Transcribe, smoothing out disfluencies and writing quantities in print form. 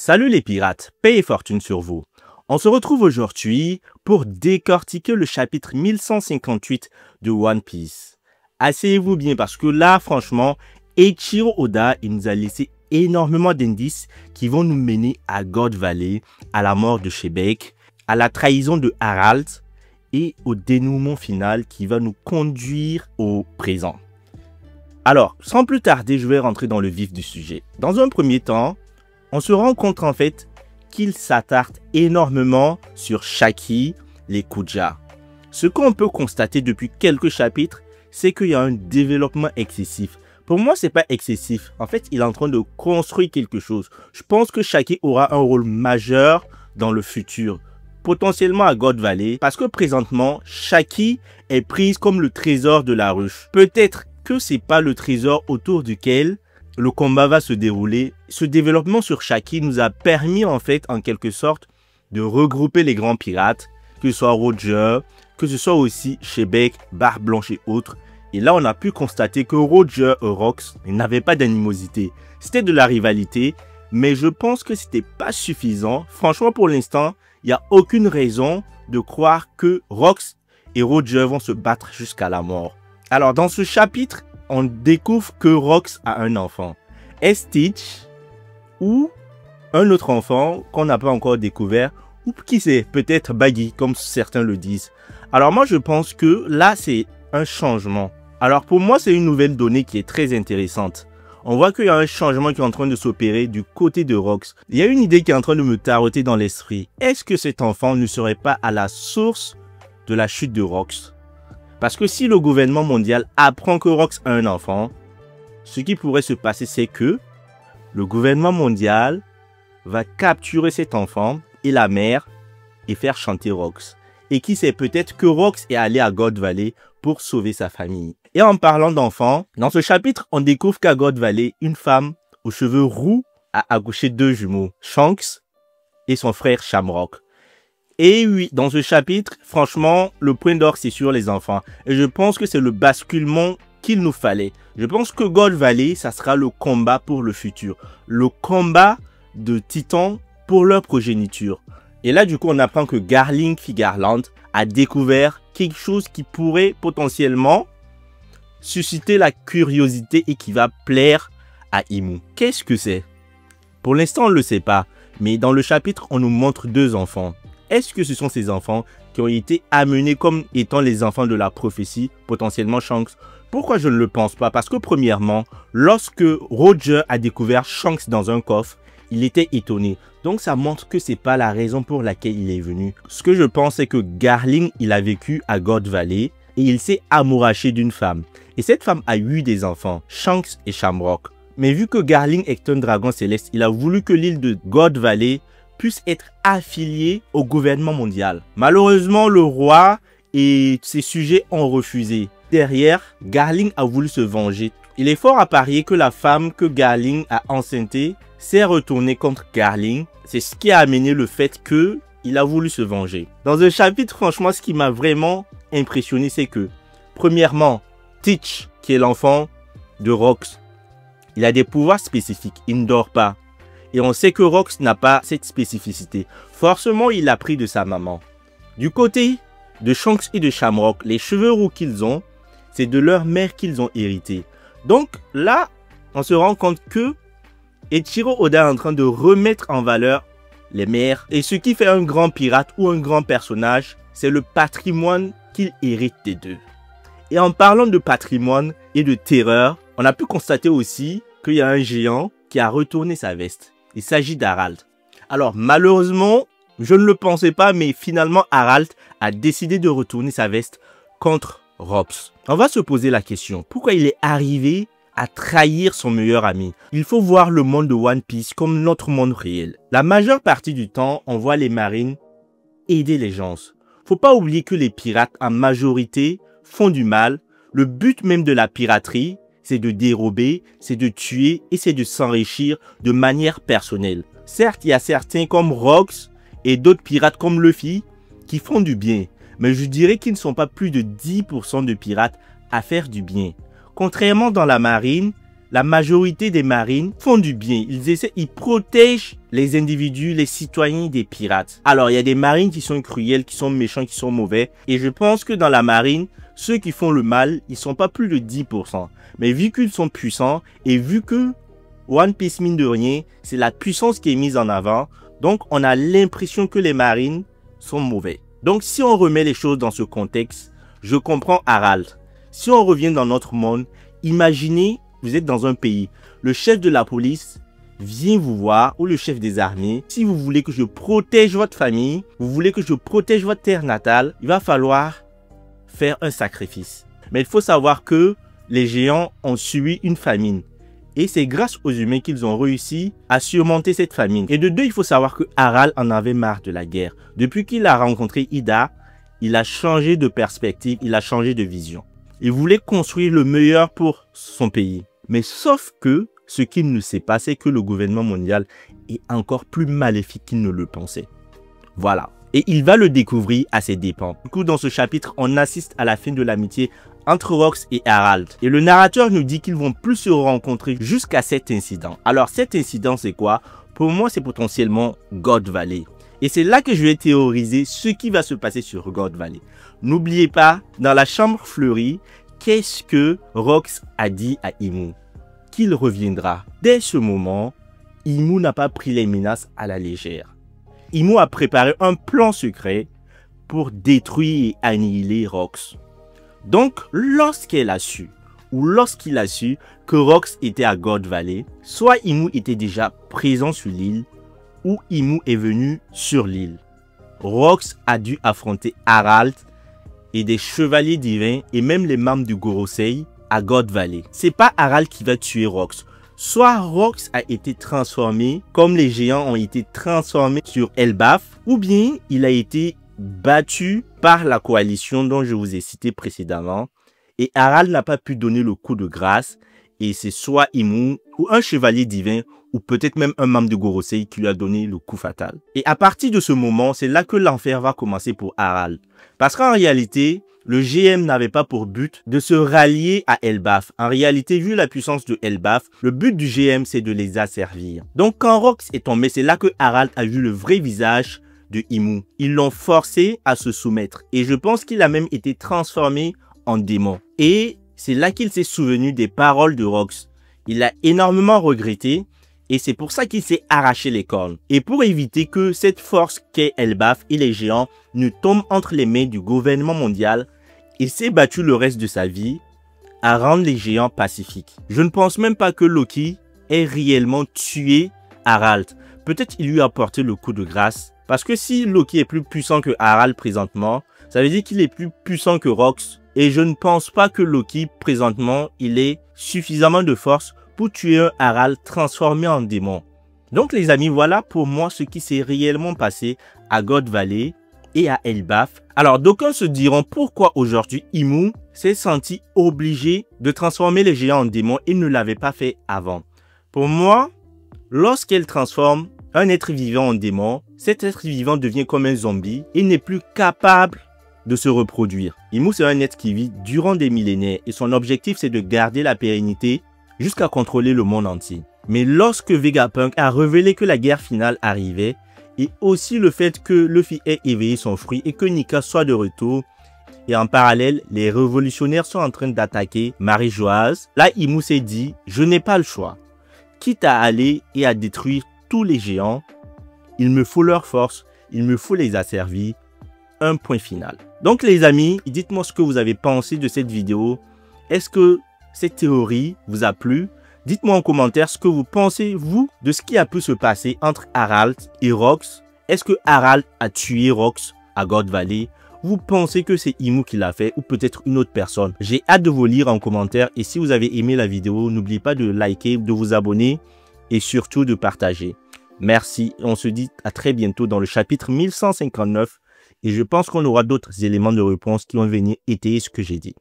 Salut les pirates, paix et fortune sur vous. On se retrouve aujourd'hui pour décortiquer le chapitre 1158 de One Piece. Asseyez-vous bien parce que là, franchement, Eiichiro Oda il nous a laissé énormément d'indices qui vont nous mener à God Valley, à la mort de Shebeck, à la trahison de Harald et au dénouement final qui va nous conduire au présent. Alors, sans plus tarder, je vais rentrer dans le vif du sujet. Dans un premier temps, on se rend compte en fait qu'il s'attarde énormément sur Shaki, les Kuja. Ce qu'on peut constater depuis quelques chapitres, c'est qu'il y a un développement excessif. Pour moi, c'est pas excessif. En fait, il est en train de construire quelque chose. Je pense que Shaki aura un rôle majeur dans le futur, potentiellement à God Valley, parce que présentement, Shaki est prise comme le trésor de la ruche. Peut-être que c'est pas le trésor autour duquel le combat va se dérouler. Ce développement sur Shaki nous a permis en fait, en quelque sorte, de regrouper les grands pirates, que ce soit Roger, que ce soit aussi Shebeck, Barbe Blanche et autres. Et là, on a pu constater que Roger et Rox n'avaient pas d'animosité. C'était de la rivalité, mais je pense que c'était pas suffisant. Franchement, pour l'instant, il n'y a aucune raison de croire que Rox et Roger vont se battre jusqu'à la mort. Alors, dans ce chapitre, on découvre que Rox a un enfant. Est-ce Stitch ou un autre enfant qu'on n'a pas encore découvert, ou qui sait, peut-être Baggy, comme certains le disent. Alors moi, je pense que là, c'est un changement. Alors pour moi, c'est une nouvelle donnée qui est très intéressante. On voit qu'il y a un changement qui est en train de s'opérer du côté de Rox. Il y a une idée qui est en train de me taroter dans l'esprit. Est-ce que cet enfant ne serait pas à la source de la chute de Rox? Parce que si le gouvernement mondial apprend que Rox a un enfant, ce qui pourrait se passer, c'est que le gouvernement mondial va capturer cet enfant et la mère et faire chanter Rox. Et qui sait, peut-être que Rox est allé à God Valley pour sauver sa famille. Et en parlant d'enfants, dans ce chapitre, on découvre qu'à God Valley, une femme aux cheveux roux a accouché deux jumeaux, Shanks et son frère Shamrock. Et oui, dans ce chapitre, franchement, le point d'or, c'est sur les enfants. Et je pense que c'est le basculement qu'il nous fallait. Je pense que God Valley, ça sera le combat pour le futur. Le combat de titans pour leur progéniture. Et là, du coup, on apprend que Garling Figarland a découvert quelque chose qui pourrait potentiellement susciter la curiosité et qui va plaire à Imu. Qu'est-ce que c'est? Pour l'instant, on ne le sait pas. Mais dans le chapitre, on nous montre deux enfants. Est-ce que ce sont ces enfants qui ont été amenés comme étant les enfants de la prophétie, potentiellement Shanks? Pourquoi je ne le pense pas? Parce que premièrement, lorsque Roger a découvert Shanks dans un coffre, il était étonné. Donc ça montre que c'est pas la raison pour laquelle il est venu. Ce que je pense, c'est que Garling, il a vécu à God Valley et il s'est amouraché d'une femme. Et cette femme a eu des enfants, Shanks et Shamrock. Mais vu que Garling est un dragon céleste, il a voulu que l'île de God Valley puisse être affilié au gouvernement mondial. Malheureusement, le roi et ses sujets ont refusé. Derrière, Garling a voulu se venger. Il est fort à parier que la femme que Garling a enceintée s'est retournée contre Garling. C'est ce qui a amené le fait qu'il a voulu se venger. Dans un chapitre, franchement, ce qui m'a vraiment impressionné, c'est que, premièrement, Teach, qui est l'enfant de Rox, il a des pouvoirs spécifiques. Il ne dort pas. Et on sait que Rox n'a pas cette spécificité. Forcément, il l'a pris de sa maman. Du côté de Shanks et de Shamrock, les cheveux roux qu'ils ont, c'est de leur mère qu'ils ont hérité. Donc là, on se rend compte que Eiichiro Oda est en train de remettre en valeur les mères. Et ce qui fait un grand pirate ou un grand personnage, c'est le patrimoine qu'il hérite des deux. Et en parlant de patrimoine et de terreur, on a pu constater aussi qu'il y a un géant qui a retourné sa veste. Il s'agit d'Harald. Alors malheureusement, je ne le pensais pas, mais finalement Harald a décidé de retourner sa veste contre Rops. On va se poser la question, pourquoi il est arrivé à trahir son meilleur ami? Il faut voir le monde de One Piece comme notre monde réel. La majeure partie du temps, on voit les marines aider les gens. Faut pas oublier que les pirates en majorité font du mal. Le but même de la piraterie, c'est de dérober, c'est de tuer et c'est de s'enrichir de manière personnelle. Certes, il y a certains comme Rox et d'autres pirates comme Luffy qui font du bien. Mais je dirais qu'ils ne sont pas plus de 10% de pirates à faire du bien. Contrairement dans la marine, la majorité des marines font du bien. Ils protègent les individus, les citoyens des pirates. Alors, il y a des marines qui sont cruels, qui sont méchants, qui sont mauvais. Et je pense que dans la marine, ceux qui font le mal, ils sont pas plus de 10%. Mais vu qu'ils sont puissants et vu que One Piece, mine de rien, c'est la puissance qui est mise en avant. Donc, on a l'impression que les marines sont mauvais. Donc, si on remet les choses dans ce contexte, je comprends Harald. Si on revient dans notre monde, imaginez, vous êtes dans un pays. Le chef de la police vient vous voir, ou le chef des armées. Si vous voulez que je protège votre famille, vous voulez que je protège votre terre natale, il va falloir faire un sacrifice. Mais il faut savoir que les géants ont subi une famine. Et c'est grâce aux humains qu'ils ont réussi à surmonter cette famine. Et de deux, il faut savoir que Harald en avait marre de la guerre. Depuis qu'il a rencontré Ida, il a changé de perspective, il a changé de vision. Il voulait construire le meilleur pour son pays. Mais sauf que ce qu'il ne sait pas, c'est que le gouvernement mondial est encore plus maléfique qu'il ne le pensait. Voilà. Et il va le découvrir à ses dépens. Du coup, dans ce chapitre, on assiste à la fin de l'amitié entre Rox et Harald. Et le narrateur nous dit qu'ils vont plus se rencontrer jusqu'à cet incident. Alors cet incident, c'est quoi? Pour moi, c'est potentiellement God Valley. Et c'est là que je vais théoriser ce qui va se passer sur God Valley. N'oubliez pas, dans la chambre fleurie, qu'est-ce que Rox a dit à Imu? Qu'il reviendra. Dès ce moment, Imu n'a pas pris les menaces à la légère. Imu a préparé un plan secret pour détruire et annihiler Rox. Donc, lorsqu'elle a su, ou lorsqu'il a su que Rox était à God Valley, soit Imu était déjà présent sur l'île, ou Imu est venu sur l'île. Rox a dû affronter Harald et des chevaliers divins et même les membres du Gorosei à God Valley. C'est pas Harald qui va tuer Rox. Soit Rox a été transformé comme les géants ont été transformés sur Elbaf, ou bien il a été battu par la coalition dont je vous ai cité précédemment et Harald n'a pas pu donner le coup de grâce et c'est soit Imu ou un chevalier divin ou peut-être même un membre de Gorosei qui lui a donné le coup fatal. Et à partir de ce moment, c'est là que l'enfer va commencer pour Harald. Parce qu'en réalité, le GM n'avait pas pour but de se rallier à Elbaf. En réalité, vu la puissance de Elbaf, le but du GM c'est de les asservir. Donc quand Rox est tombé, c'est là que Harald a vu le vrai visage de Imu. Ils l'ont forcé à se soumettre et je pense qu'il a même été transformé en démon. Et c'est là qu'il s'est souvenu des paroles de Rox. Il a énormément regretté et c'est pour ça qu'il s'est arraché les cornes. Et pour éviter que cette force qu'est Elbaf et les géants ne tombe entre les mains du gouvernement mondial, il s'est battu le reste de sa vie à rendre les géants pacifiques. Je ne pense même pas que Loki ait réellement tué Harald. Peut-être il lui a apporté le coup de grâce. Parce que si Loki est plus puissant que Harald présentement, ça veut dire qu'il est plus puissant que Rox. Et je ne pense pas que Loki présentement, il ait suffisamment de force pour tuer un Harald transformé en démon. Donc les amis, voilà pour moi ce qui s'est réellement passé à God Valley et à Elbaf. Alors d'aucuns se diront pourquoi aujourd'hui Imu s'est senti obligé de transformer les géants en démons et ne l'avait pas fait avant. Pour moi, lorsqu'elle transforme un être vivant en démon, cet être vivant devient comme un zombie et n'est plus capable de se reproduire. Imu c'est un être qui vit durant des millénaires et son objectif c'est de garder la pérennité jusqu'à contrôler le monde entier. Mais lorsque Vegapunk a révélé que la guerre finale arrivait et aussi le fait que Luffy ait éveillé son fruit et que Nika soit de retour et en parallèle les révolutionnaires sont en train d'attaquer Marie-Joise, là Imu s'est dit je n'ai pas le choix. Quitte à aller et à détruire tous les géants, il me faut leur force, il me faut les asservir, un point final. Donc les amis, dites-moi ce que vous avez pensé de cette vidéo. Est-ce que cette théorie vous a plu? Dites-moi en commentaire ce que vous pensez, vous, de ce qui a pu se passer entre Harald et Rox. Est-ce que Harald a tué Rox à God Valley? Vous pensez que c'est Imu qui l'a fait ou peut-être une autre personne? J'ai hâte de vous lire en commentaire et si vous avez aimé la vidéo, n'oubliez pas de liker, de vous abonner et surtout de partager. Merci, on se dit à très bientôt dans le chapitre 1159 et je pense qu'on aura d'autres éléments de réponse qui vont venir étayer ce que j'ai dit.